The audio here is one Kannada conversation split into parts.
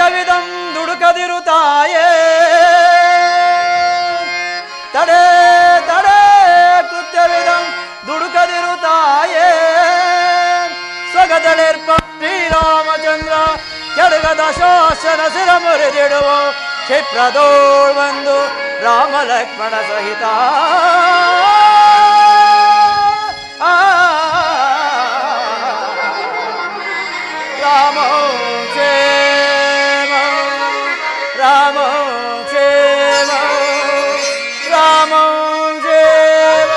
ಕೃತ್ಯವಿದಂ ದುಡುಕದಿರು ತಾಯೇ ತಡೆ ತಡೆ ಕೃತ್ಯವಿದಂ ದುಡುಕದಿರು ತಾಯೇ ಸ್ವಗದಲೇರ್ಪ ಶ್ರೀರಾಮಚಂದ್ರ ಕೆಡಗದ ಶಾಸನ ಸಿರ ಮುರಿದಿಡುವ ಕ್ಷಿಪ್ರದೋಳ್ ಬಂದು ರಾಮ ಲಕ್ಷ್ಮಣ ಸಹಿತ ರಾಮ ಕ್ಷೇಮ ರಾಮ ಕ್ಷೇಮ ರಾಮ ಕ್ಷೇಮ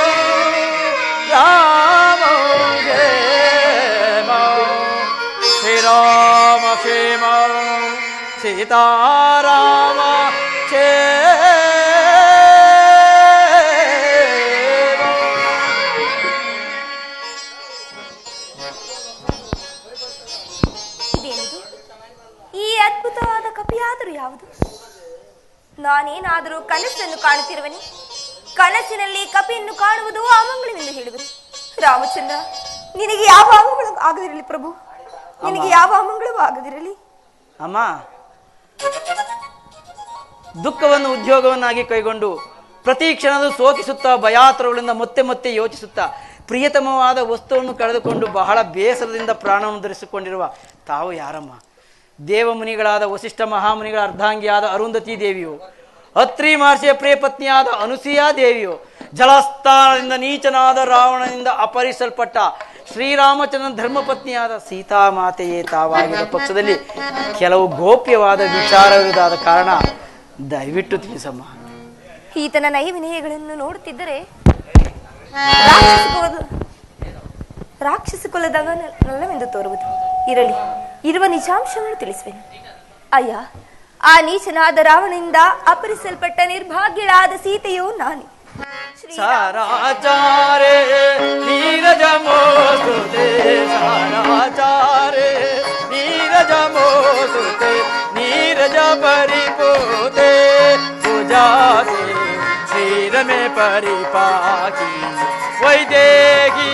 ರಾಮ ಕ್ಷೇಮ ಶ್ರೀರಾಮ ಕ್ಷೇಮ ಸೀತಾರಾಮ ಈ ಅದ್ಭುತವಾದ ಕಪಿಯಾದರೂ ಯಾವುದು? ನಾನೇನಾದರೂ ಕನಸನ್ನು ಕಾಣುತ್ತಿರುವನೆ? ಕನಸಿನಲ್ಲಿ ಕಪಿಯನ್ನು ಕಾಣುವುದು ಅಮಂಗಳವೆಂದು ಹೇಳಿದರು. ರಾಮಚಂದ್ರ, ನಿನಗೆ ಯಾವ ಅಮಂಗಳು ಆಗದಿರಲಿ ಪ್ರಭು, ನಿನಗೆ ಯಾವ ಅಮಂಗಳವೂ ಆಗದಿರಲಿ. ಅಮ್ಮ, ದುಃಖವನ್ನು ಉದ್ಯೋಗವನ್ನಾಗಿ ಕೈಗೊಂಡು ಪ್ರತಿ ಕ್ಷಣದ ಸೋಕಿಸುತ್ತಾ ಭಯಾತರಗಳಿಂದ ಮತ್ತೆ ಮತ್ತೆ ಯೋಚಿಸುತ್ತಾ ಪ್ರಿಯತಮವಾದ ವಸ್ತುವನ್ನು ಕಳೆದುಕೊಂಡು ಬಹಳ ಬೇಸರದಿಂದ ಪ್ರಾಣವನ್ನು ಧರಿಸಿಕೊಂಡಿರುವ ತಾವು ಯಾರಮ್ಮ? ದೇವಮುನಿಗಳಾದ ವಸಿಷ್ಠ ಮಹಾಮುನಿಗಳ ಅರ್ಧಾಂಗಿಯಾದ ಅರುಂಧತಿ ದೇವಿಯು, ಅತ್ರಿ ಮಹರ್ಷಿಯ ಪ್ರಿಯ ಪತ್ನಿಯಾದ ಅನುಸೂಯಾ ದೇವಿಯು, ಜಲಸ್ಥಾನದಿಂದ ನೀಚನಾದ ರಾವಣನಿಂದ ಅಪಹರಿಸಲ್ಪಟ್ಟ ಶ್ರೀರಾಮಚಂದ್ರನ ಧರ್ಮಪತ್ನಿಯಾದ ಸೀತಾಮಾತೆಯೇ ತಾವಾಗಿದ್ದ ಪಕ್ಷದಲ್ಲಿ ಕೆಲವು ಗೋಪ್ಯವಾದ ವಿಚಾರವಿರುವುದಾದ ಕಾರಣ ದಯವಿಟ್ಟು ತಿಳಿಸಮ್ಮ. ಈತನ ನೈವಿನಯಗಳನ್ನು ನೋಡುತ್ತಿದ್ದರೆ ರಾಕ್ಷಸ ಕುಲದವನಲ್ಲವೆಂದು ತೋರುವುದು. ಇರಲಿ, ಇರುವ ನಿಜಾಂಶವನ್ನು ತಿಳಿಸುವೆನು. ಅಯ್ಯ, ಆ ನೀಚನಾದ ರಾವಣನಿಂದ ಅಪಹರಿಸಲ್ಪಟ್ಟ ನಿರ್ಭಾಗ್ಯಳಾದ ಸೀತೆಯು ನಾನೇ. ಸಾರಾಚಾರೇ ನೀರಜ ಮೋಸುತೆ ಸಾರಾಚಾರೇ ನೀರಜ ಮೋಸುತೆ ನೀರಜ ಪರಿಪೋತೆ ಪೂಜಾತೆ ಕ್ಷೀರ ಮೇ ಪರಿಪಾಗಿ ವೈದೇಹಿ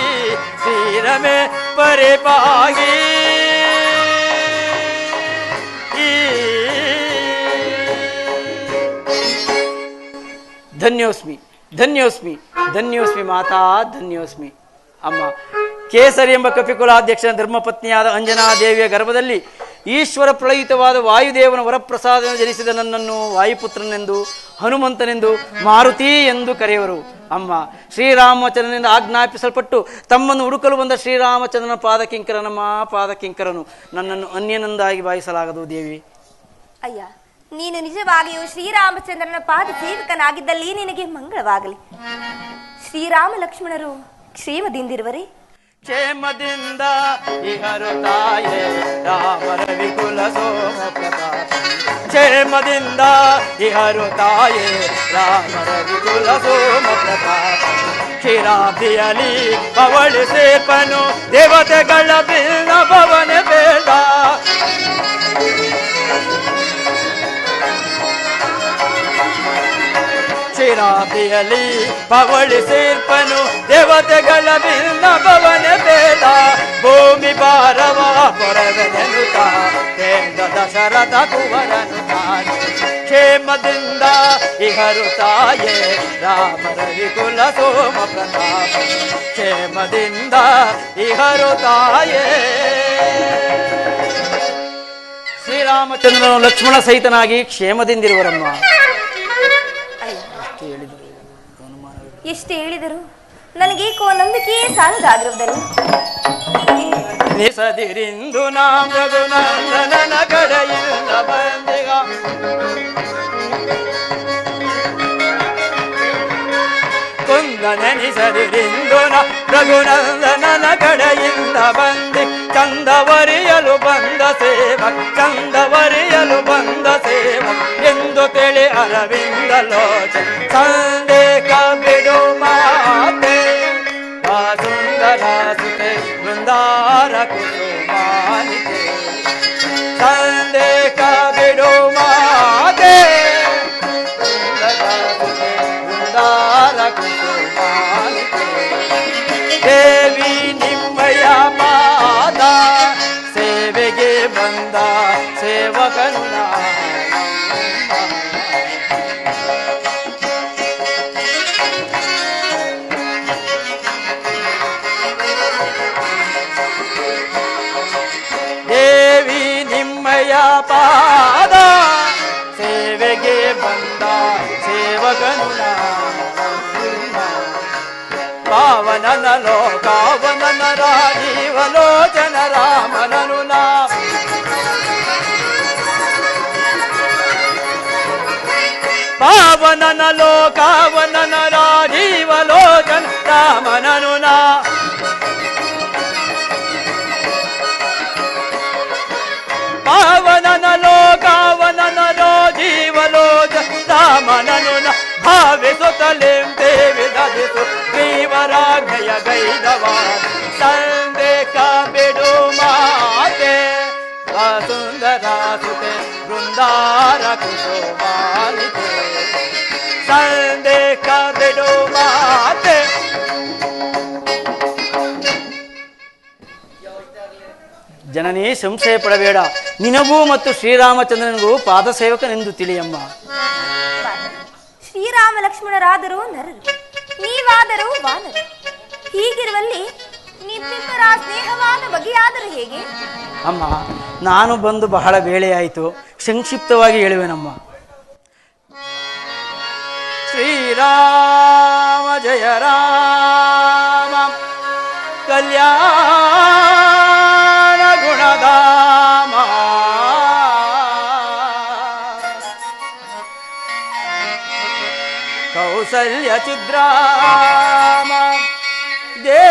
ಕ್ಷೀರ ಮೇ ಪರಿಪಾಗಿ ಧನ್ಯೋಸ್ಮಿ ಧನ್ಯೋಸ್ಮಿ ಧನ್ಯೋಸ್ಮಿ ಮಾತಾ ಧನ್ಯೋಸ್ಮಿ. ಅಮ್ಮ, ಕೇಸರಿ ಎಂಬ ಕಪಿಕುಲಾಧ್ಯಕ್ಷನ ಧರ್ಮಪತ್ನಿಯಾದ ಅಂಜನಾ ದೇವಿಯ ಗರ್ಭದಲ್ಲಿ ಈಶ್ವರ ಪ್ರಳಯಿತವಾದ ವಾಯುದೇವನ ವರಪ್ರಸಾದ ಜನಿಸಿದ ನನ್ನನ್ನು ವಾಯುಪುತ್ರನೆಂದು, ಹನುಮಂತನೆಂದು, ಮಾರುತಿ ಎಂದು ಕರೆಯುವರು. ಅಮ್ಮ, ಶ್ರೀರಾಮಚಂದ್ರನಿಂದ ಆಜ್ಞಾಪಿಸಲ್ಪಟ್ಟು ತಮ್ಮನ್ನು ಹುಡುಕಲು ಬಂದ ಶ್ರೀರಾಮಚಂದ್ರನ ಪಾದಕಿಂಕರನಮ್ಮ ಪಾದಕಿಂಕರನು. ನನ್ನನ್ನು ಅನ್ಯನಂದಾಗಿ ಭಾವಿಸಲಾಗದು ದೇವಿ. ಅಯ್ಯ, ನೀನು ನಿಜವಾಗಿಯೂ ಶ್ರೀರಾಮಚಂದ್ರನ ಪಾದ ಸೇವಕನಾಗಿದ್ದಲ್ಲಿ ನಿನಗೆ ಮಂಗಳವಾಗಲಿ. ಶ್ರೀರಾಮ ಲಕ್ಷ್ಮಣರು ಕ್ಷೇಮದಿಂದಿರುವರೇ? ಕ್ಷೇಮದಿಂದ ಇಹರು ತಾಯೇ ರಾಮರ ವಿಕುಲ ಸೋಮ ಪ್ರತಾಪ. ಕ್ಷೇಮದಿಂದ ಇಹರು ತಾಯೇ ರಾಮರ ವಿಕುಲ ಸೋಮ ಪ್ರತಾಪ. ಕ್ಷೀರಾಬ್ದಿಯಲಿ ಅವಳಿ ಸೇಪನು ದೇವತೆಗಳ ಬಿಲ್ಲ ಭವನ ಬೇಡ. ಕ್ಷೀರಾಬ್ದಿಯಲಿ ಪವಳಿ ಸೇರ್ಪನು ದೇವತೆಗಳ ಬಿಲ್ಲ ಭವನ ಬೇಡ. ಭೂಮಿ ಭಾರವ ಕೊರವೆನೆನುತ ಕೇಂದ್ರ ದಶರಥ ಕುವರನು ತಾನೆ. ಕ್ಷೇಮದಿಂದ ಇಹರು ತಾಯೇ ರಾಮರ ವಿಕುಲ ಸೋಮ ಪ್ರತಾಪ. ಕ್ಷೇಮದಿಂದ ಇಹರು ತಾಯೇ. ಶ್ರೀರಾಮಚಂದ್ರನು ಲಕ್ಷ್ಮಣ ಸಹಿತನಾಗಿ ಕ್ಷೇಮದಿಂದಿರುವರಮ್ಮ. ಎಷ್ಟು ಹೇಳಿದರು ನನಗೇಕೋ ನಂಬಿಕೆಯೇ ಸಾಲದಾಗಿರುವುದನ್ನು. ನಿಸದಿರಿಂದು ನಾಮ ರಘುನಂದನ ಕಡೆಯಿಂದ ಬಂದಿಗ ಕುಂದ ನೆನಿಸದಿರಿಂದು ರಘುನಂದನ ಕಡೆಯಿಂದ ಬಂದಿ ಚಂದವರಿಯಲು ಬಂದ ಸೇವಕ ಚಂದವರಿಯಲು ಬಂದ ಸೇವಕ ಎಂದು ತಿಳಿ ಅರವಿಂದ ಲೋಚನ ಸಂದೇಹ ಬಿಡು ಮಾತೆ ಸುಂದರ ಸುತೆ ಬೃಂದಾರ ಕುಸುಮಾನಿತೆ. ಸಂದೇಹ ಬಿಡು ಮಾತೆ ಸುಂದರ ಸುತೆ ಬೃಂದಾರ ಕುಸುಮಾನಿತೆ. ದೇವಿ ನಿಮ್ಮಯ ಪಾದ ಸೇವೆಗೆ ಬಂದ ಸೇವಕನು ದೇವಿ ನಿಮ್ಮಯ ಪಾದ ಸೇವೆಗೆ ಬಂದ ಸೇವಕನು ಪಾವನನ ಲೋಕಾವನನ ರಾಜೀವಲೋಚನ ರಾಮನನು ಪಾವನನ ಲೋಕಾವನನ ರಾಜೀವಲೋಚನ ರಾಮನನು ಪಾವನನ ಲೋಕಾವನನ ರಾಜೀವಲೋಚನ ರಾಮನನು ಭಾವಿಸುತ್ತಲೇಂ ದೇವಿ ದದಿಸು ಶ್ರೀವರಾಜ್ಞೆಯ ಗೈದವ ಸಂದೇಶ ಬಿಡು ಮಾತೆ ಸುಂದರ ಸುತೆ ಬೃಂದಾರ ಕುಸುಮಾನಿತೆ ಸಂದೇಶ ಬಿಡು ಮಾತೆ. ಜನನೇ ಸಂಶಯ ಪಡಬೇಡ, ನಿನಗೂ ಮತ್ತು ಶ್ರೀರಾಮಚಂದ್ರನಿಗೂ ಪಾದಸೇವಕನೆಂದು ತಿಳಿಯಮ್ಮ. ಶ್ರೀರಾಮ ಲಕ್ಷ್ಮಣರಾದರೂ ನರರು, ನೀವಾದರೂ ವಾನರು. ಹೀಗಿರುವಲ್ಲಿ ನಿಮ್ಮಿಬ್ಬರ ಸ್ನೇಹವಾದ ಬಗೆಯಾದರೂ ಹೇಗೆ? ಅಮ್ಮ, ನಾನು ಬಂದು ಬಹಳ ವೇಳೆಯಾಯಿತು, ಸಂಕ್ಷಿಪ್ತವಾಗಿ ಹೇಳುವೆನಮ್ಮ. ಶ್ರೀರಾಮ ಜಯ ರಾಮ ಕಲ್ಯಾಣ ಗುಣಧಾಮ ಕೌಸಲ್ಯ ಚಿದ್ರಾಮ ದೇದಿತ್ಯ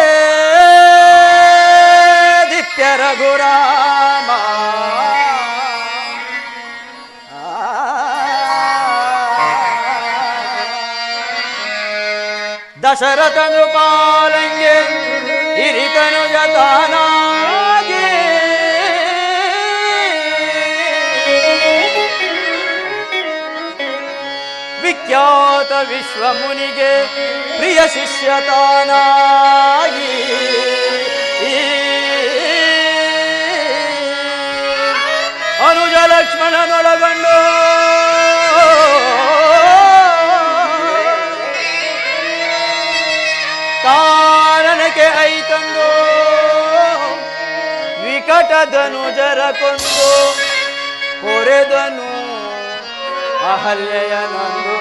ರಘುರಾಮ ದಶರಥ ನೃಪಾಲಂಗೆ ಹಿರಿತನು ಜತಾನಾಗಿ ವಿಖ್ಯಾತ ವಿಶ್ವಮುನಿಗೆ ಪ್ರಿಯ ಶಿಷ್ಯತಾನಾಗಿ ಅನುಜ ಲಕ್ಷ್ಮಣನೊಳಗೊಂಡು ಕಾರಣಕ್ಕೆ ಐತಂದು ವಿಕಟದನು ಜರಕೊಂದು ಹೊರೆದನು ಅಹಲ್ಯೆಯನಂದು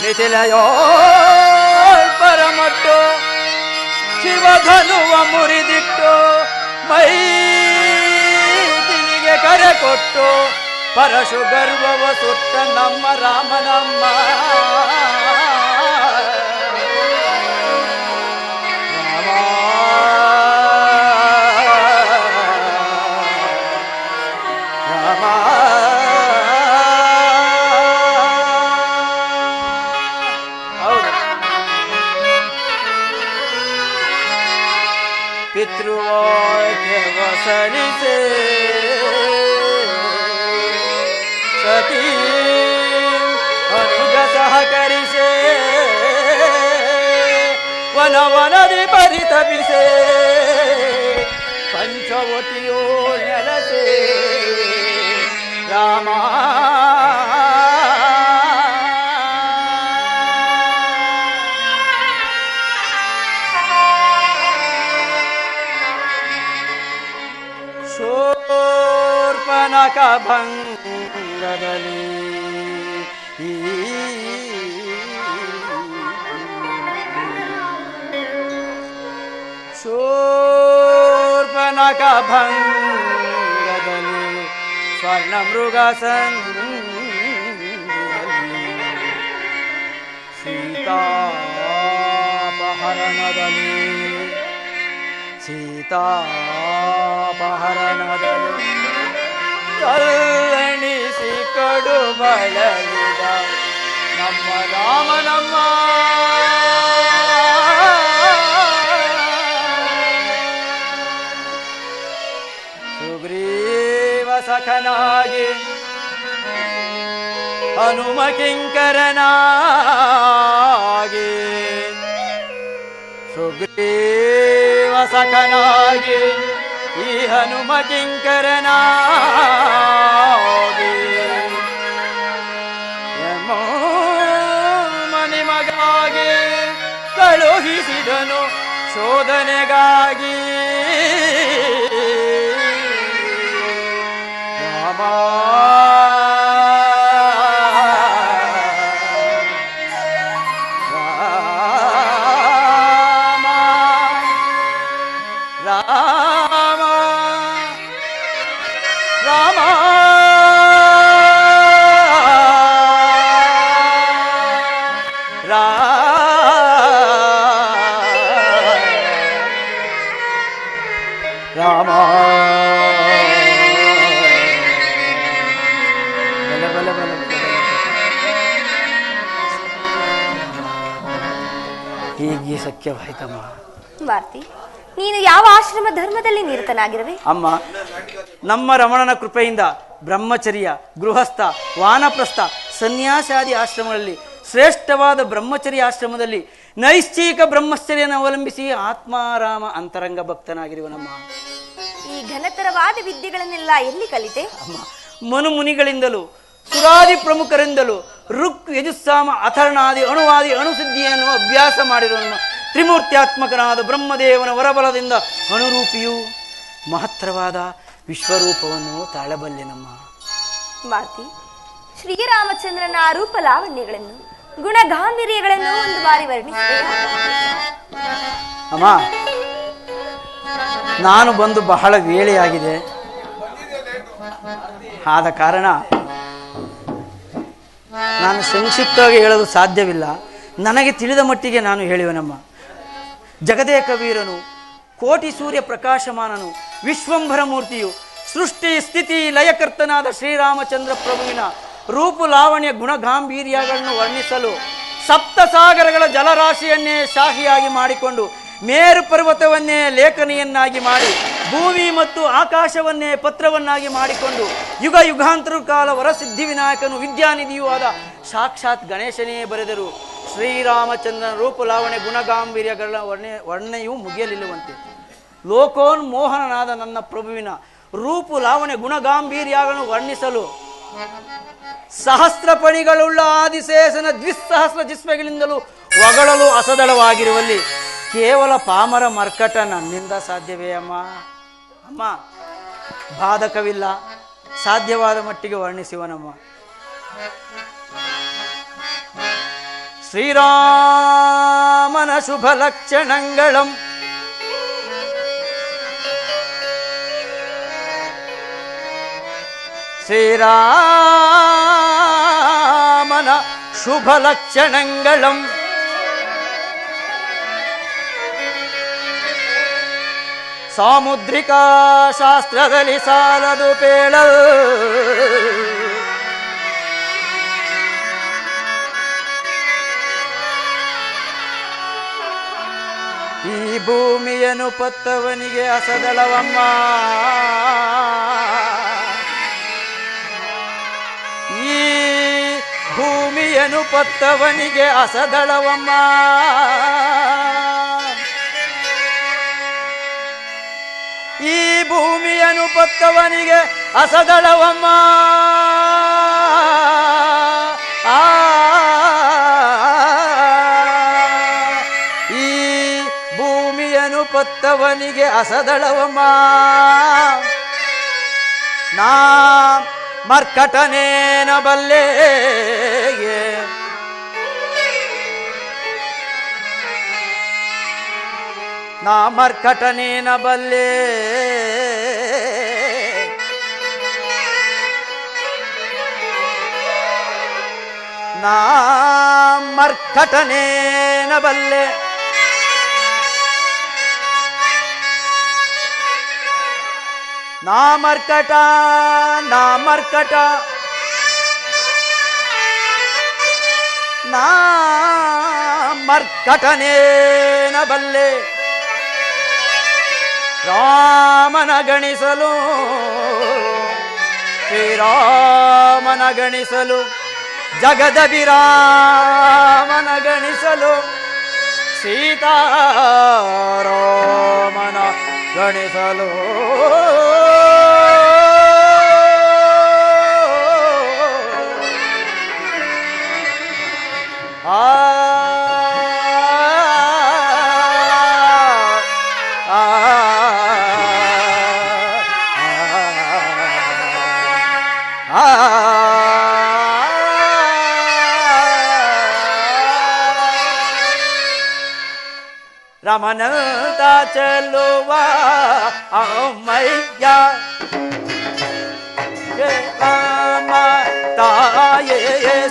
ಮಿಥಿಲೆಯೋ ಪರಮಟ್ಟು ಶಿವಧನುವ ಮುರಿದಿಟ್ಟು ಮೈ ಕರೆ ಕೊಟ್ಟು ಪರಶು ಗರ್ವವ ಸುಟ್ಟ ನಮ್ಮ ರಾಮನಮ್ಮ ರಾಮ ಹೌದು. ಪಿತೃವಾಕ್ಯವ ಸರಿಸೇ ಸತಿ ಅನುಜ ಸಹಕರಿಸೆ ವನವನದಿ ಪರಿತಪಿಸೆ ಪಂಚವಟಿಯೋ ನೆಲಸೆ ರಾಮ ಶೂರ್ಪನಖ ಭಂಗದಲ್ಲಿ ಶೂರ್ಪನಖ ಭಂಗದಲ್ಲಿ ಸ್ವರ್ಣ ಮೃಗ ಸೀತಾಪಹರಣದಲ್ಲಿ ಕಲ್ಲೆಣಿಸಿ ಕಡು ಬಳಲಿದ ನಮ್ಮ ರಾಮನಮ್ಮ ಸುಗ್ರೀವ ಸಖನಾಗಿ ಹನುಮ ಕಿಂಕರನಾಗಿ ಸುಗ್ರೀವ ಸಖನಾಗಿ ಈ ಹನುಮ ಕಿಂಕರನಾಗಿ ಮೋಹಿಸಿದನು ಶೋಧನೆಗಾಗಿ ರಾಮ ರಾಮ ರಾಮ ರಾಮ ಬಲ ಬಲ ಬಲ ಹೀಗೆ ಸಖ್ಯವಾಯ್ತಮ್ಮ. ಮಾರ್ತಿ, ನೀನು ಯಾವ ಆಶ್ರಮ ಧರ್ಮದಲ್ಲಿ ನಿರತನಾಗಿರುವೆ? ಅಮ್ಮ, ನಮ್ಮ ರಮಣನ ಕೃಪೆಯಿಂದ ಬ್ರಹ್ಮಚರ್ಯ, ಗೃಹಸ್ಥ, ವಾನಪ್ರಸ್ಥ, ಸನ್ಯಾಸಾದಿ ಆಶ್ರಮಗಳಲ್ಲಿ ಶ್ರೇಷ್ಠವಾದ ಬ್ರಹ್ಮಚರ್ಯ ಆಶ್ರಮದಲ್ಲಿ ನೈಶ್ಚಿಕ ಬ್ರಹ್ಮಚರ್ಯನ ಅವಲಂಬಿಸಿ ಆತ್ಮಾರಾಮ ಅಂತರಂಗ ಭಕ್ತನಾಗಿರುವನಮ್ಮ. ಈ ಘನತರವಾದ ವಿದ್ಯೆಗಳನ್ನೆಲ್ಲ ಎಲ್ಲಿ ಕಲಿತೆ? ಅಮ್ಮ, ಮನು ಮುನಿಗಳಿಂದಲೂ ಸುರಾದಿ ಪ್ರಮುಖರಿಂದಲೂ ಋಕ್, ಯಜುಸ್ಸಾಮ, ಅಥರ್ಣಾದಿ, ಅಣುವಾದಿ, ಅಣುಸಿದ್ಧಿಯನ್ನು ಅಭ್ಯಾಸ ಮಾಡಿರುವ ತ್ರಿಮೂರ್ತ್ಯಾತ್ಮಕನಾದ ಬ್ರಹ್ಮದೇವನ ವರಬಲದಿಂದ ಅಣುರೂಪಿಯು ಮಹತ್ತರವಾದ ವಿಶ್ವರೂಪವನ್ನು ತಾಳಬಲ್ಲೆನಮ್ಮ. ಮಾರ್ತಿ, ಶ್ರೀರಾಮಚಂದ್ರನ ರೂಪ ಲಾವಣ್ಯಗಳನ್ನು, ಗುಣ ಗಾಂಭೀರ್ಯಗಳನ್ನು ಒಂದು ಬಾರಿ ವರ್ಣಿಸಿದೆಯಾ? ಅಮ್ಮ, ನಾನು ಬಂದು ಬಹಳ ವೇಳೆಯಾಗಿದೆ. ಆದ ಕಾರಣ ನಾನು ಸಂಕ್ಷಿಪ್ತವಾಗಿ ಹೇಳಲು ಸಾಧ್ಯವಿಲ್ಲ. ನನಗೆ ತಿಳಿದ ಮಟ್ಟಿಗೆ ನಾನು ಹೇಳುವೆನಮ್ಮ. ಜಗದೇಕ ವೀರನು, ಕೋಟಿ ಸೂರ್ಯ ಪ್ರಕಾಶಮಾನನು, ವಿಶ್ವಂಭರ ಮೂರ್ತಿಯು, ಸೃಷ್ಟಿ ಸ್ಥಿತಿ ಲಯಕರ್ತನಾದ ಶ್ರೀರಾಮಚಂದ್ರ ಪ್ರಭುವಿನ ರೂಪು ಲಾವಣ್ಯ ಗುಣ ಗಾಂಭೀರ್ಯಗಳನ್ನು ವರ್ಣಿಸಲು ಸಪ್ತಸಾಗರಗಳ ಜಲರಾಶಿಯನ್ನೇ ಶಾಹಿಯಾಗಿ ಮಾಡಿಕೊಂಡು, ಮೇರು ಪರ್ವತವನ್ನೇ ಲೇಖನಿಯನ್ನಾಗಿ ಮಾಡಿ, ಭೂಮಿ ಮತ್ತು ಆಕಾಶವನ್ನೇ ಪತ್ರವನ್ನಾಗಿ ಮಾಡಿಕೊಂಡು, ಯುಗ ಯುಗಾಂತರ ಕಾಲ ವರಸಿದ್ಧಿ ವಿನಾಯಕನು ವಿದ್ಯಾನಿಧಿಯೂ ಆದ ಸಾಕ್ಷಾತ್ ಗಣೇಶನೇ ಬರೆದರು ಶ್ರೀರಾಮಚಂದ್ರನ ರೂಪುಲಾವಣೆ ಗುಣಗಾಂಭೀರ್ಯಗಳ ವರ್ಣೆಯೂ ಮುಗಿಯಲಿಲ್ಲವಂತೆ. ಲೋಕೋನ್ಮೋಹನನಾದ ನನ್ನ ಪ್ರಭುವಿನ ರೂಪು ಲಾವಣೆ ಗುಣಗಾಂಭೀರ್ಯಗಳನ್ನು ವರ್ಣಿಸಲು ಸಹಸ್ರಪಣಿಗಳುಳ್ಳ ಆದಿಶೇಷನ ದ್ವಿಸಹಸ್ರ ಜಿಸ್ಮೆಗಳಿಂದಲೂ ಹೊಗಳಲು ಅಸದಳವಾಗಿರುವಲ್ಲಿ ಕೇವಲ ಪಾಮರ ಮರ್ಕಟ ನನ್ನಿಂದ ಸಾಧ್ಯವೇ ಅಮ್ಮ? ಅಮ್ಮ, ಬಾಧಕವಿಲ್ಲ, ಸಾಧ್ಯವಾದ ಮಟ್ಟಿಗೆ ವರ್ಣಿಸುವನಮ್ಮ. ಶ್ರೀರಾಮನ ಶುಭ ಲಕ್ಷಣಗಳಂ ಶ್ರೀರಾಮನ ಶುಭ ಲಕ್ಷಣಗಳಂ ಸಾಮುದ್ರಿಕಾ ಶಾಸ್ತ್ರದಲ್ಲಿ ಸಾಲದು ಪೇಳಲ್ ಈ ಭೂಮಿಯನ್ನು ಪತ್ತವನಿಗೆ ಅಸದಳವಮ್ಮ, ಈ ಭೂಮಿಯನ್ನು ಪತ್ತವನಿಗೆ ಅಸದಳವಮ್ಮ. ಈ ಭೂಮಿಯನ್ನು ಪತ್ತವನಿಗೆ ಅಸದಳವಮ್ಮ. ಈ ಭೂಮಿಯನ್ನು ಪತ್ತವನಿಗೆ ಅಸದಳವಮ್ಮ. ನಾ ಮರ್ಕಟನೇನ ಬಲ್ಲೆ, ನಾ ಮರ್ಕಟನೇನ ಬಲ್ಲೆ, ನಾ ಮರ್ಕಟನೇನ ಬಲ್ಲೆ, ನಾ ಮರ್ಕಟ, ನಾ ಮರ್ಕಟ, ನಾ ಮರ್ಕಟನೇನ ಬಲ್ಲೆ. ರಾಮನ ಗಣಿಸಲು, ಶ್ರೀರಾಮನ ಗಣಿಸಲು, ಜಗದಭಿರಾಮನ ಗಣಿಸಲು, ಸೀತಾರಾಮನ ಗಣಿಸಲು. ಆ ರಮನಂತ ಚೆಲ್ಲುವ ಅಮ್ಮಯ್ಯ ರಾಮ ತಾಯೇ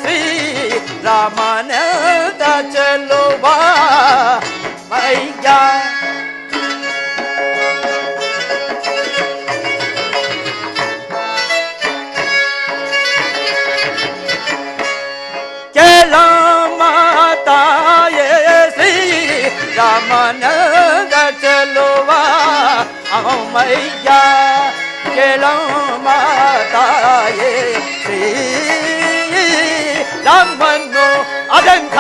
ಶ್ರೀ ರಾಮನಂತ ಚೆಲ್ಲುವ ಮಯ್ಯ ತಾಯೇ ಶ್ರೀ ರಾಮನಂದ ಚೆಲ್ಲುವ ಅಮ್ಮಯ್ಯ ತಾಯೇ ಶ್ರೀ ರಾಮನ್ನು ಅದಂಥ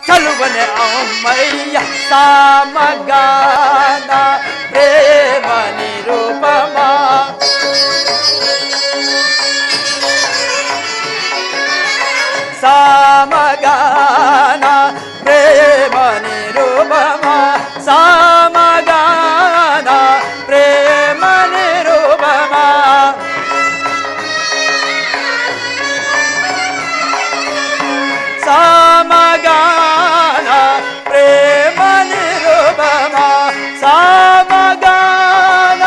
ಚಲುವನೆ ಅಮ್ಮಯ್ಯ ಸಾಮಗಾನ ಪ್ರೇಮ ನಿರೂಪಮ ಸಾಮಗಾನ ಪ್ರೇಮ ನಿರೂಪಮ ಸಾಮಗಾನ ಪ್ರೇಮ ನಿರೂಪಮ ಸಾಮಗಾನ ಪ್ರೇಮ ನಿರೂಪಮ ಸಾಮಗಾನ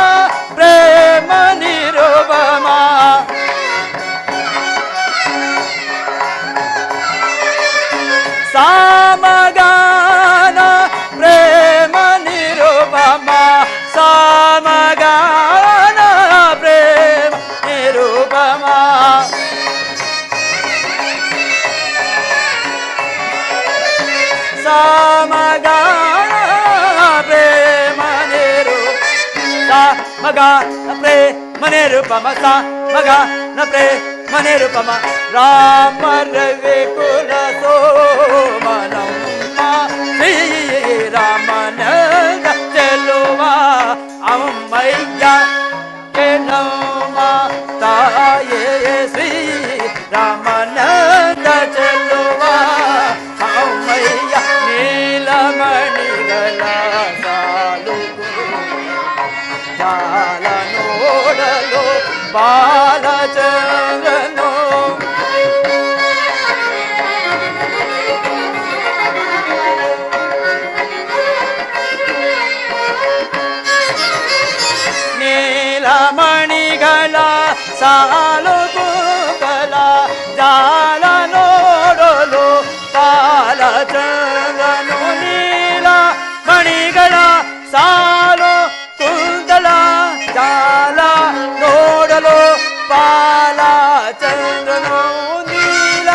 ಪ್ರೇಮ ನಿರೂಪಮ ಸಾಮಗಾನ ಪ್ರೇಮ ನಿರೂಪಮ ಸಾಮಗಾನ ಪ್ರೇಮ ನಿರೂಪಮ ಸಾಮಗಾನ ಪ್ರೇಮ ನಿರೂಪ ಮಗಾನ ಪ್ರೇಮ ನಿರೂಪಮ ಸಾಮಗಾನ ಪ್ರೇಮ ನಿರೂಪಮ ರಾಮ ರವಿ ಕುಲ ಸೋಮನಮ್ಮ ಶ್ರೀರಾಮನಂದ ಚೆಲ್ಲುವ ಅಮ್ಮಯ್ಯ ಕೆಣಮ್ಮ ತಾಯೇ ಶ್ರೀ ರಾಮನಂದ ಚೆಲ್ಲುವ ಅಮ್ಮಯ್ಯ ನೀಲಮಣಿಗಳ ಸಾಲು ಜಾಲ ನೋಡಲು ಬಾಲಚಂದ್ರನು ನೀಲಮಣಿಗಳ ಸಾಲು ಕೂಗಲ ಜಾಲ ನೋಡಲು ಬಾಲಚಂದ್ರನು ನೀಲ ಮಣಿಗಳ ಸಾಲು ಕುಂದಲ ಜಾಲ ನೋಡಲು ಬಾಲಚಂದ್ರನು ನೀಲ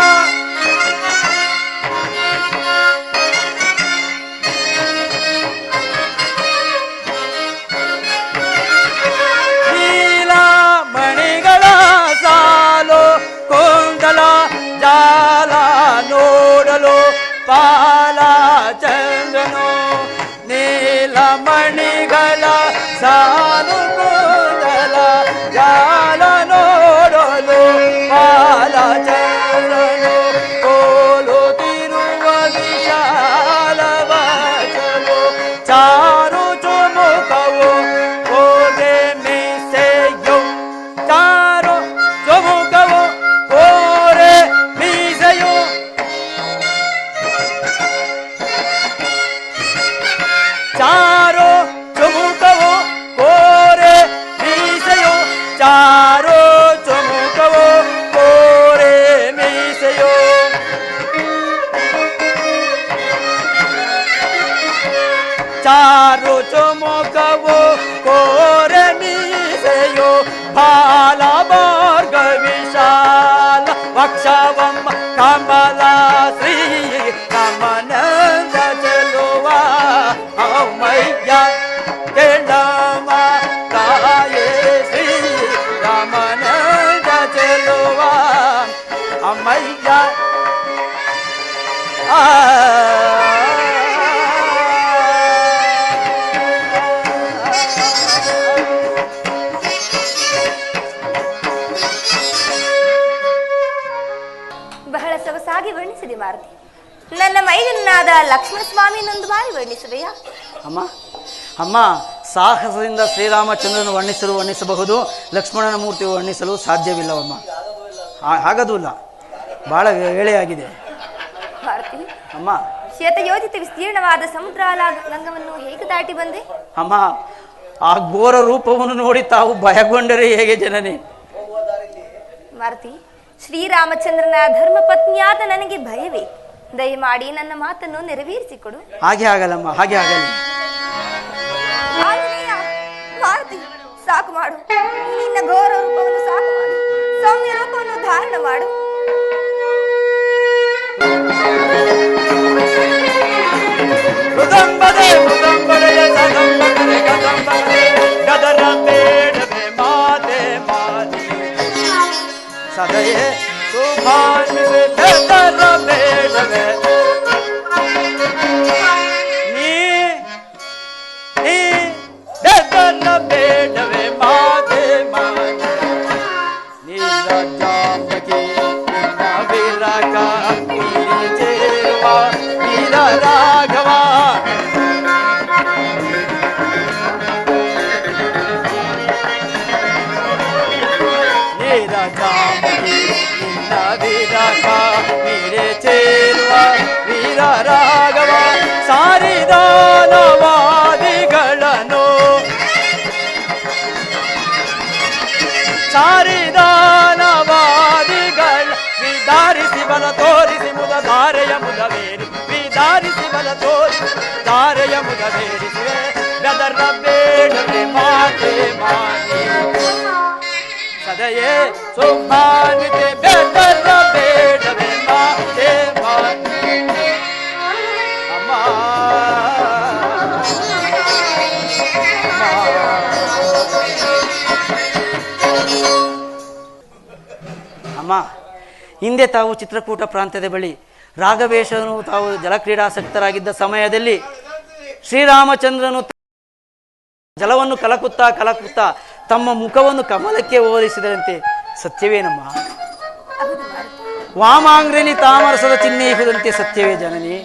ನೀಲ ಮಣಿಗಳ ಸಾಲು ಕುಂದಲ ಜಾಲ ನೋಡಲು ಬಾಲಚಂದ್ರನು ನೀಲಮಣಿಗಳ ಸಾಲು ಕುಂದಲ ಜಾಲ ನೋಡಲು ಬಾಲಚಂದ್ರನು ಕೋಲುತ್ತಿರುವ ವಿಶಾಲವ ಚಲು ಚಾರು ಚುಮುಕವು ಓದೆ ಮೀಸೆಯು ಚಾರು ಚುಮುಕವು ಓರೆ ಮೀಸೆಯು ಚಾರು ಚುಮುಕವು ಕೋರೆ ಮೀಸೆಯು ಚಾರು ಚುಮುಕವು ಕೋರೆ ಮೀಸೆಯು ಚಾರು ಚುಮುಕವು ಕೋರೆ ಮೀಸೆಯು ಬಾಲ ಮಾರ್ಗ ವಿಶಾಲ ವಕ್ಷವಮ್ಮ ಕಮಲ ಶ್ರೀ ರಾಮನಂದ ಚೆಲ್ಲುವ ಅಮ್ಮಯ್ಯ ಕೆಳಮ ತಾಯೇ ಶ್ರೀ ರಾಮನಂದ ಚೆಲ್ಲುವ ಅಮ್ಮಯ್ಯ ಬಹಳ ಸೊಗಸಾಗಿ ವರ್ಣಿಸಿದೆ ಮಾರುತಿ. ನನ್ನ ಮೈದನಾದ ಲಕ್ಷ್ಮಣ ಸ್ವಾಮಿನೊಂದು ಬಾರಿ ವರ್ಣಿಸುವೆಯಾ? ಅಮ್ಮ ಅಮ್ಮ ಸಾಹಸದಿಂದ ಶ್ರೀರಾಮಚಂದ್ರನು ವರ್ಣಿಸಬಹುದು, ಲಕ್ಷ್ಮಣನ ಮೂರ್ತಿ ವರ್ಣಿಸಲು ಸಾಧ್ಯವಿಲ್ಲವಮ್ಮ. ಹಾಗದೂ ಇಲ್ಲ, ಬಹಳ ವೇಳೆಯಾಗಿದೆ ಭಾರತಿ. ಅಮ್ಮ ಶತಯೋಜಿತ ವಿಸ್ತೀರ್ಣವಾದ ಸಮುದ್ರ ಗಂಗವನ್ನು ಹೇಗೆ ದಾಟಿ ಬಂದೆ? ಅಮ್ಮ, ಆ ಘೋರ ರೂಪವನ್ನು ನೋಡಿ ತಾವು ಭಯಗೊಂಡರೆ ಹೇಗೆ ಜನನಿ? ಮಾರುತಿ, ಶ್ರೀರಾಮಚಂದ್ರನ ಧರ್ಮಪತ್ನಿಯಾದ ನನಗೆ ಭಯವೇ? ದಯಮಾಡಿ ನನ್ನ ಮಾತನ್ನು ನೆರವೇರಿಸಿಕೊಡು. ಹಾಗೆ ಆಗಲ್ಲಮ್ಮ, ಹಾಗೆ ಆಗಲ್ಲ. ಆಂಜನೇಯ, ಮಾರುತಿ, ಸಾಕು ಮಾಡು. ನಿನ್ನ ಘೋರ ರೂಪವನ್ನು ಸಾಕು ಮಾಡು. ಸೌಮ್ಯ ರೂಪವನ್ನು ಧಾರಣ ಮಾಡು. ಮೃದಂಬದೆ ಮೃದಂಬಡೆಯ ಸದಂಬದರೆ ಗದಂಬದೆ ಗದರ ಬೇಡವೆ ಮಾತೆ ಮಾತೆ ಸದಯೇ ಶುಭಾನ್ವಿಸೆ ಗದರ ಬೇಡವೆ ನೀ ಗದರ ಬೇಡವೆ ಮಾತೆ ಮಾತೆ ನೀಲ ಜಾಂಬಕಿ ನಿನ್ನ ವಿರಗ ನೀರಿ ಸೇರುವ ನೀಲ ರಾಘವ ನೀರ ಜಾಂಬಕಿ ನಿನ್ನ ವಿರಗ ನೀರೆ ಸೇರುವ ವೀರ ರಾಘವ ಸಾರಿದಾನವಾದಿಗಳನ್ನು ವಿದಾರಿಸಿ ಬಲ ತೋರಿಸಿ ಮುದ ಧಾರೆಯ ಮುದವೇರಿ ವಿದಾರಿಸಿ ಬಲ ತೋರಿಸಿ ಧಾರೆಯ ಮುದವೇರಿಸಿವೆ ಗದರ ಬೇಡವೆ ಮಾತೆ ಮಾತೆ ಸದಯೇ ಸೌಭಾನ್ವಿತೆ ಗದರ ಬೇಡವೆ ಮಾತೆ ಮಾತೆ ಅಮ್ಮ ಅಮ್ಮ, ಹಿಂದೆ ತಾವು ಚಿತ್ರಕೂಟ ಪ್ರಾಂತ್ಯದ ಬಳಿ ರಾಘವೇಶನು ತಾವು ಜಲಕ್ರೀಡಾಸಕ್ತರಾಗಿದ್ದ ಸಮಯದಲ್ಲಿ ಶ್ರೀರಾಮಚಂದ್ರನು ಜಲವನ್ನು ಕಲಕುತ್ತಾ ತಮ್ಮ ಮುಖವನ್ನು ಕಮಲಕ್ಕೆ ಹೋಲಿಸಿದಂತೆ ಸತ್ಯವೇನಮ್ಮ? ವಾಮಾಂಗ್ರಿನಿ ತಾಮರಸದ ಚಿಹ್ನೆ ಇಹುದಂತೆ ಸತ್ಯವೇ ಜನನಿ?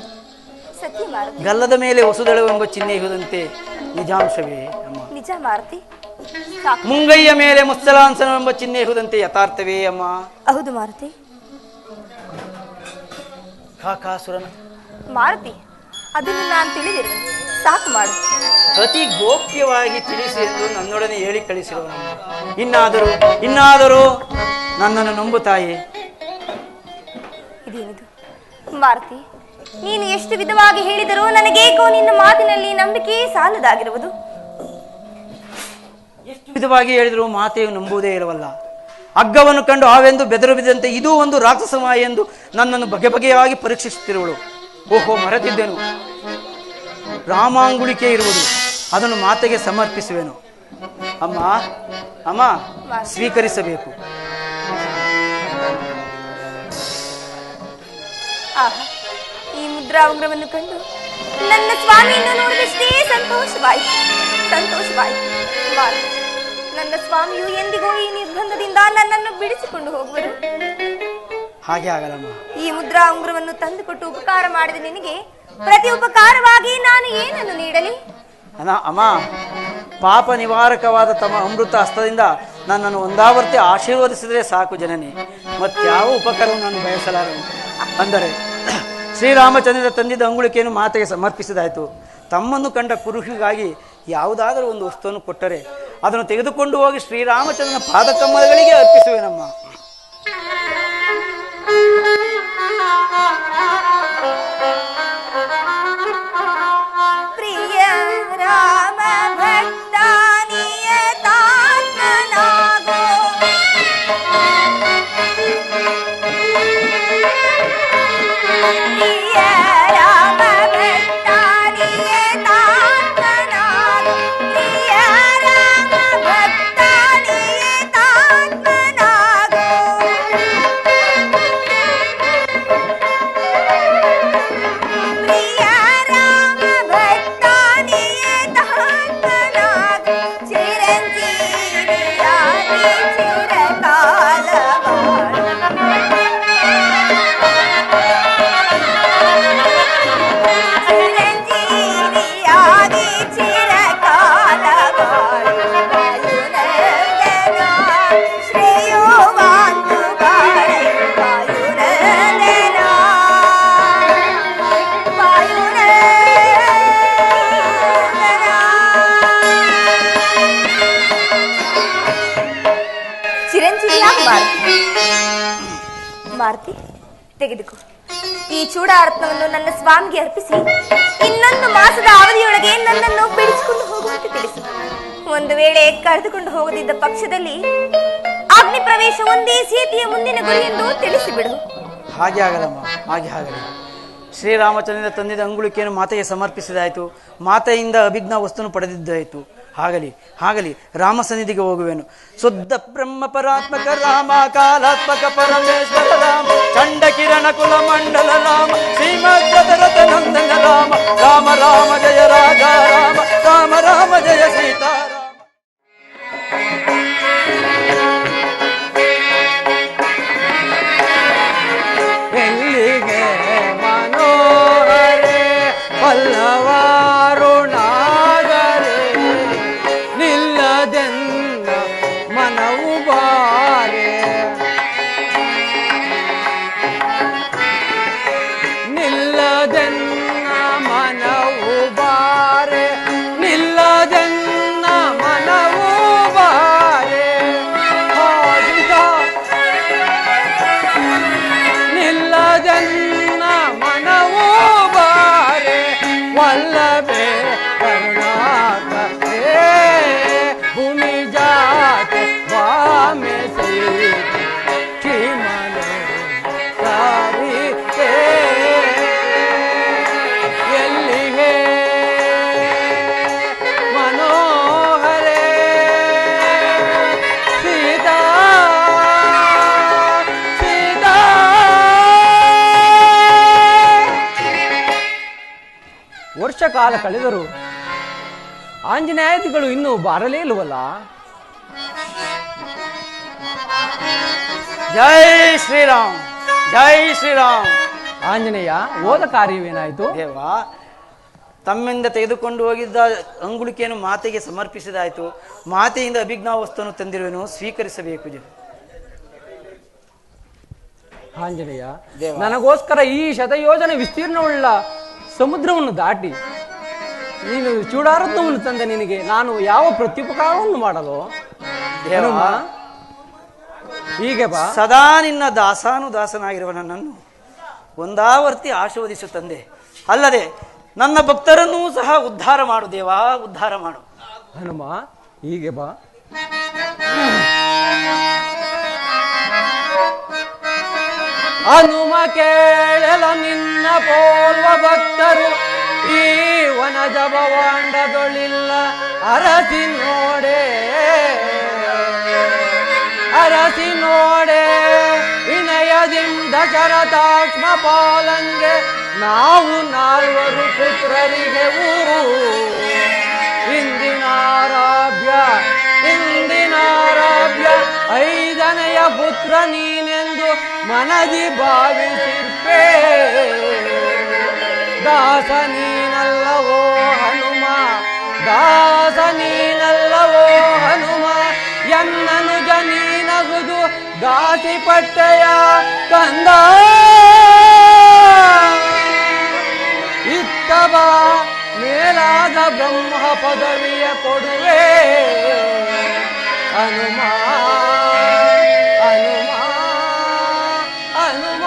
ಸತ್ಯ ಮಾರುತಿ. ಗಲ್ಲದ ಮೇಲೆ ಹೊಸದೆಳೆವೆಂಬ ಚಿಹ್ನೆ ಇಹುದಂತೆ ನಿಜಾಂಶವೇ ಅಮ್ಮ? ನಿಜ ಮಾರುತಿ. ಮುಂಗೈಯ ಮೇಲೆ ಮುಚ್ಚಲಾಂಸನವೆಂಬ ಚಿಹ್ನೆ ಇಹುದಂತೆ ಯಥಾರ್ಥವೇ ಅಮ್ಮ? ಹೌದು ಮಾರುತಿ. ಕಾಕಾಸುರನ ಮಾರುತಿ, ಅದನ್ನು ನಾನು ತಿಳಿದಿರುವೆ. ಸಾಕು ಮಾಡು. ಅತಿ ಗೋಪ್ಯವಾಗಿ ತಿಳಿಸಿ ಎಂದು ನನ್ನೊಡನೆ ಹೇಳಿ ಕಳಿಸಿರುವನಮ್ಮ. ಇನ್ನಾದರೂ ನನ್ನನ್ನು ನಂಬು ತಾಯಿ. ಇದೇನಿದು ಮಾರುತಿ? ನೀನು ಎಷ್ಟು ವಿಧವಾಗಿ ಹೇಳಿದರೂ ನನಗೇಕೋ ನಿನ್ನ ಮಾತಿನಲ್ಲಿ ನಂಬಿಕೆ ಸಾಲದಾಗಿರುವುದು. ಎಷ್ಟು ವಿಧವಾಗಿ ಹೇಳಿದರೂ ಮಾತೆಯು ನಂಬುವುದೇ ಇರವಲ್ಲ. ಹಗ್ಗವನ್ನು ಕಂಡು ಹಾವೆಂದು ಬೆದರು ಬಿದ್ದಂತೆ ಇದೂ ಒಂದು ರಾಕ್ಷಸಮಾಯಿ ಎಂದು ನನ್ನನ್ನು ಬಗೆಬಗೆಯಾಗಿ ಪರೀಕ್ಷಿಸುತ್ತಿರುವಳು. ಓಹೋ, ಮರೆತಿದ್ದೆನು. ರಾಮಾಂಗುಳಿಕೆ ಇರುವುದು, ಅದನ್ನು ಮಾತೆಗೆ ಸಮರ್ಪಿಸುವೆನು. ಅಮ್ಮ ಸ್ವೀಕರಿಸಬೇಕು. ಆಹಾ, ಈ ಮುದ್ರಾ ಉಂಗ್ರವನ್ನು ಕಂಡು ನನ್ನ ಸ್ವಾಮಿಯನ್ನು ನೋಡಿದಷ್ಟೇ ಸಂತೋಷವಾಯಿತು. ನನ್ನ ಸ್ವಾಮಿಯು ಎಂದಿಗೂ ಈ ನಿರ್ಬಂಧದಿಂದ ನನ್ನನ್ನು ಬಿಡಿಸಿಕೊಂಡು ಹೋಗುವರು. ಹಾಗೆ ಆಗಲ್ಲಮ್ಮ. ಈ ಮುದ್ರಾ ಉಂಗ್ರವನ್ನು ತಂದುಕೊಟ್ಟು ಉಪಕಾರ ಮಾಡಿದ ನಿನಗೆ ಪ್ರತಿ ಉಪಕಾರವಾಗಿ ನಾನು ಏನನ್ನು ನೀಡಲಿ? ಅಮ್ಮ, ಪಾಪ ನಿವಾರಕವಾದ ತಮ್ಮ ಅಮೃತ ಹಸ್ತದಿಂದ ನನ್ನನ್ನು ಒಂದಾವರ್ತಿ ಆಶೀರ್ವದಿಸಿದರೆ ಸಾಕು ಜನನಿ. ಮತ್ಯಾವ ಉಪಕಾರವು ನಾನು ಬಯಸಲಾರೆ. ಅಂದರೆ ಶ್ರೀರಾಮಚಂದ್ರ ತಂದಿದ್ದ ಅಂಗುಳಿಕೆಯನ್ನು ಮಾತೆಗೆ ಸಮರ್ಪಿಸಿದಾಯಿತು. ತಮ್ಮನ್ನು ಕಂಡ ಕುರುಹಿಗಾಗಿ ಯಾವುದಾದರೂ ಒಂದು ವಸ್ತುವನ್ನು ಕೊಟ್ಟರೆ ಅದನ್ನು ತೆಗೆದುಕೊಂಡು ಹೋಗಿ ಶ್ರೀರಾಮಚಂದ್ರನ ಪಾದಕಮಲಗಳಿಗೆ ಅರ್ಪಿಸುವೆನಮ್ಮ. ಪ್ರಿಯ ರಾಮ ಭಕ್ತ ನಿಯತಾತ್ಮನಾಗೋ, ಪ್ರಿಯ ರಾಮ ಭಕ್ತ ನಿಯತಾತ್ಮನಾಗೋ, ಪ್ರಿಯ ರಾಮ ಭಕ್ತ ನಿಯತಾತ್ಮನಾಗೋ. ಮಾರುತಿ, ತೆಗೆದುಕೋ. ಈ ಚೂಡಾರತ್ನವನ್ನು ನನ್ನ ಸ್ವಾಮಿಗೆ ಅರ್ಪಿಸಿ ಇನ್ನೊಂದು ಮಾಸದ ಅವಧಿಯೊಳಗೆ ನನ್ನನ್ನು ಬಿಡಿಸಿಕೊಂಡು ಹೋಗುವಂತೆ ತಿಳಿಸು. ಒಂದು ವೇಳೆ ಕಳೆದುಕೊಂಡು ಹೋಗದಿದ್ದ ಪಕ್ಷದಲ್ಲಿ ಅಗ್ನಿ ಪ್ರವೇಶ ಒಂದೇ ಸೀತೆಯ ಮುಂದಿನ ಗುರಿ ಎಂದು ತಿಳಿಸಿಬಿಡು. ಹಾಗೆ ಆಗಲಮ್ಮ, ಹಾಗೆ ಆಗಲಿ. ಶ್ರೀರಾಮಚಂದ್ರ ತಂದಿದ ಅಂಗುಳಿಕೆಯನ್ನು ಮಾತೆಗೆ ಸಮರ್ಪಿಸಿದಾಯಿತು, ಮಾತೆಯಿಂದ ಅಭಿಜ್ಞಾ ವಸ್ತುವನ್ನು ಪಡೆದಿದ್ದಾಯಿತು. ಹಾಗಲಿ ರಾಮ ಸನ್ನಿಧಿಗೆ ಹೋಗುವೆನು. ಶುದ್ಧ ಬ್ರಹ್ಮ ಪರಾತ್ಮಕ ರಾಮ, ಕಾಲಾತ್ಮಕ ಪರಮೇಶ್ವರ ರಾಮ, ಚಂಡ ಕಿರಣ ಕುಲ ಮಂಡಲ ರಾಮ, ಶ್ರೀಮದ್ ನಂದನ ರಾಮ, ರಾಮ ರಾಮ ಜಯ ರಾಜ ರಾಮ, ರಾಮ ರಾಮ ಜಯ ಸೀತಾರಾಮ. ಎಲ್ಲಿಗೆ ಮನೋಹರೆ ಪಲ್ಲವಾರುಣಾಗರೆ, ನಿಲ್ಲದೆನ್ನ ಮನವು ಬಾರೆ, ನಿಲ್ಲದೆನ್ನ ಮನವು ಬಾರೆ, ನಿಲ್ಲದೆನ್ನ ಮನವು ಬಾರೆ, ನಿಲ್ಲದೆನ್ನ ಮನವು ಬಾರೆ, ವಲ್ಲಭೆ ಕರುಣಾಕರೇ ಭೂಮಿ ಜಾತ ವಾಮೆ ಕ್ಷಿಮನ ಸಾರಿತೆ. ಎಲ್ಲಿಗೆ ಮನೋಹರೆ ಸೀತಾ ಸೀತಾ. ವರ್ಷ ಕಾಲ ಕಳೆದರು ಆಂಜನೇಯಾದಿಗಳು ಇನ್ನೂ ಬಾರಲೇ ಇಲ್ಲವಲ್ಲ? ಜೈ ಶ್ರೀರಾಮ್, ಜೈ ಶ್ರೀರಾಮ್. ಆಂಜನೇಯ, ಹೋದ ಕಾರ್ಯವೇನಾಯಿತು? ದೇವ, ತಮ್ಮಿಂದ ತೆಗೆದುಕೊಂಡು ಹೋಗಿದ್ದ ಅಂಗುಳಿಕೆಯನ್ನು ಮಾತೆಗೆ ಸಮರ್ಪಿಸಿದಾಯಿತು, ಮಾತೆಯಿಂದ ಅಭಿಜ್ಞಾ ವಸ್ತುವನ್ನು ತಂದಿರುವೆನು, ಸ್ವೀಕರಿಸಬೇಕು. ಆಂಜನೇಯ, ದೇವ. ನನಗೋಸ್ಕರ ಈ ಶತಯೋಜನೆ ವಿಸ್ತೀರ್ಣವುಳ್ಳ ಸಮುದ್ರವನ್ನು ದಾಟಿ ನೀನು ಚೂಡಾರತ್ನವನ್ನು ತಂದ ನಿನಗೆ ನಾನು ಯಾವ ಪ್ರತ್ಯುಪಕಾರವನ್ನು ಮಾಡಲು? ದೇವ, ಹೀಗೆ ಬಾ. ಸದಾ ನಿನ್ನ ದಾಸಾನುದಾಸನಾಗಿರುವ ನನ್ನನ್ನು ಒಂದಾವರ್ತಿ ಆಶೀರ್ವದಿಸು ತಂದೆ. ಅಲ್ಲದೆ ನನ್ನ ಭಕ್ತರನ್ನೂ ಸಹ ಉದ್ಧಾರ ಮಾಡು ದೇವಾ, ಉದ್ಧಾರ ಮಾಡು. ಹನುಮ, ಹೀಗೆ ಬಾ. ಹನುಮ ಕೇಳಲ ನಿನ್ನ ಪೋಲ್ವ ಭಕ್ತರು ಈ ವನಜ ಭವಾಂಡದೊಳಿಲ್ಲ ಅರಸಿ ನೋಡೆ, ಅರಸಿ ನೋಡೆ ವಿನಯದಿಂದ ಶರತಾಕ್ಷ್ಮ ಪಾಲಂಗೆ ನಾವು ನಾಲ್ವರು ಪುತ್ರರಿಗೆ ಊರು. ಇಂದಿನಾರಾಭ್ಯ ಇಂದಿನಾರಾಭ್ಯ ಐದನೆಯ ಪುತ್ರ ನೀನೆಂದು ಮನದಿ ಭಾವಿಸಿರ್ಪೇ. ದಾಸ ನೀನಲ್ಲವೋ ಹನುಮ, ದಾಸ ನೀನಲ್ಲವೋ ಹನುಮ, ಎನ್ನನು ಜನೀನಗುದು ದಾಸಿ ಪಟ್ಟೆಯ ಕಂದ. ಇತ್ತವ ಮೇಲಾದ ಬ್ರಹ್ಮ ಪದವಿಯ ಕೊಡುವೆ ಹನುಮ, ಹನುಮ, ಹನುಮ.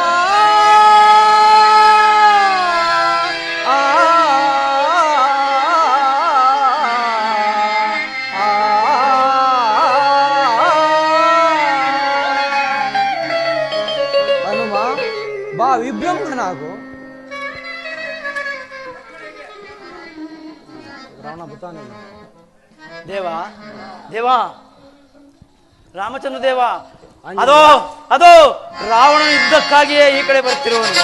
ಹನುಮ, ಬಾ ವಿಬ್ರಹ್ಮನಾಗು. ದೇವ, ದೇವ, ರಾಮಚಂದ್ರ ದೇವ, ಅದೋ ಅದೋ ರಾವಣ ಯುದ್ಧಕ್ಕಾಗಿಯೇ ಈ ಕಡೆ ಬರ್ತಿರುವನು.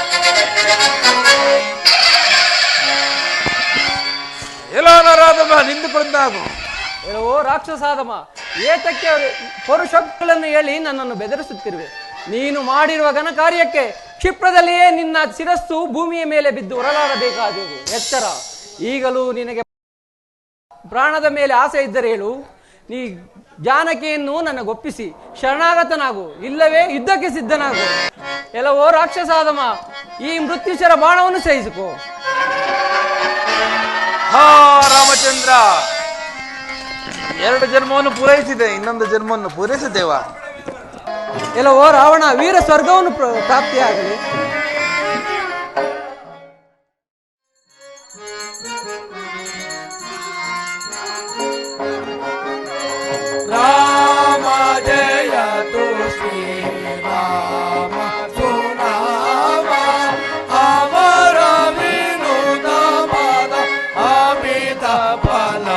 ಎಲ್ಲರಾದಮ್ಮ ನಿಂದುಕೊಂಡಾಗು. ಎಲ್ಲವೋ ರಾಕ್ಷಸಾದಮ, ಏತಕ್ಕೆ ಪರುಷಗಳನ್ನು ಹೇಳಿ ನನ್ನನ್ನು ಬೆದರಿಸುತ್ತಿರುವೆ? ನೀನು ಮಾಡಿರುವ ಘನ ಕಾರ್ಯಕ್ಕೆ ಕ್ಷಿಪ್ರದಲ್ಲಿಯೇ ನಿನ್ನ ಶಿರಸ್ಸು ಭೂಮಿಯ ಮೇಲೆ ಬಿದ್ದು ಹೊರಲಾಡಬೇಕಾದುದು ಎಚ್ಚರ. ಈಗಲೂ ನಿನಗೆ ಪ್ರಾಣದ ಮೇಲೆ ಆಸೆ ಇದ್ದರೆ ಹೇಳು, ನೀ ಜಾನಕಿಯನ್ನು ನನಗೊಪ್ಪಿಸಿ ಶರಣಾಗತನಾಗು, ಇಲ್ಲವೇ ಯುದ್ಧಕ್ಕೆ ಸಿದ್ಧನಾಗು. ಎಲ್ಲವೋ ರಾಕ್ಷಸಾದಮ, ಈ ಮೃತ್ಯುಶರ ಬಾಣವನ್ನು ಸಹಿಸಿಕೋ. ಹಾ ರಾಮಚಂದ್ರ, 2 ಜನ್ಮವನ್ನು ಪೂರೈಸಿದೆ, ಇನ್ನೊಂದು ಜನ್ಮವನ್ನು ಪೂರೈಸಿದ್ದೇವ. ಎಲ್ಲವೋ ರಾವಣ ವೀರ ಸ್ವರ್ಗವನ್ನು ಪ್ರಾಪ್ತಿಯಾಗಲಿ. ರಾಮ ಜಯ ತು ಶ್ರೀರಾಮ ಸುನಾಮ ಅಮರ ವಿನುತ ಪದ ಅಮಿತ ಫಲ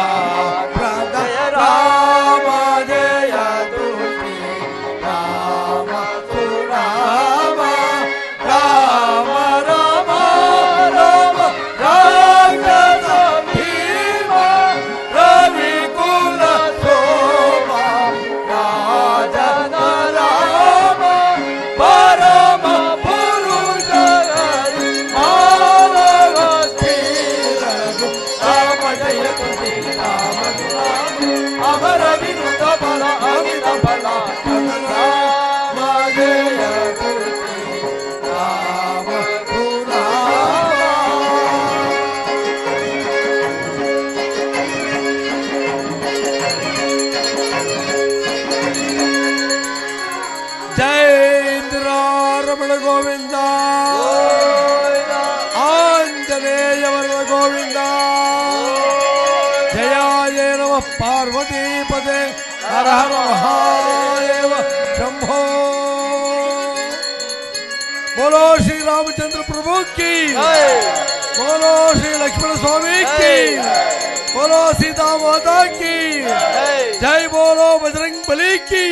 ಪ್ರದಯ ರಾಮ ಜಯ ತು ಶ್ರೀರಾಮ ಸುನಾಮ ರಾಮ ರಾಮ ರಾಮ ರಾಕ್ಷಸ ಭೀಮ ರವಿಕುಲ ಸೋಮ ರಾಜನ ರಾಮ ಪರಮ ಪುರುಷ ಮಾನವ ಸ್ಥಿರಗು ರಾಮ ಜಯ ತುತಿ ರಾಮ ಅಮರ ವಿನುತ ಫಲ ಅಮಿತ ಫಲ ರಾಮ ಜಯ ತುತಿ ರಾಮ ಸುನಾಮ. ಜಯ ಇಂದ್ರ ರಮಣ ಗೋವಿಂದ ಆಂಜನೇಯವರ ಗೋವಿಂದ ಜಯ ಜಯ ನಮಃ ಪಾರ್ವತಿ ಪದೇ ಹರ ಹರ ಮಹಾದೇವ ಶಂಭೋ. बोलो श्री रामचंद्र प्रभु की, बोलो श्री लक्ष्मण स्वामी की, बोलो सीता माता की जय, बोलो बजरंग बली की।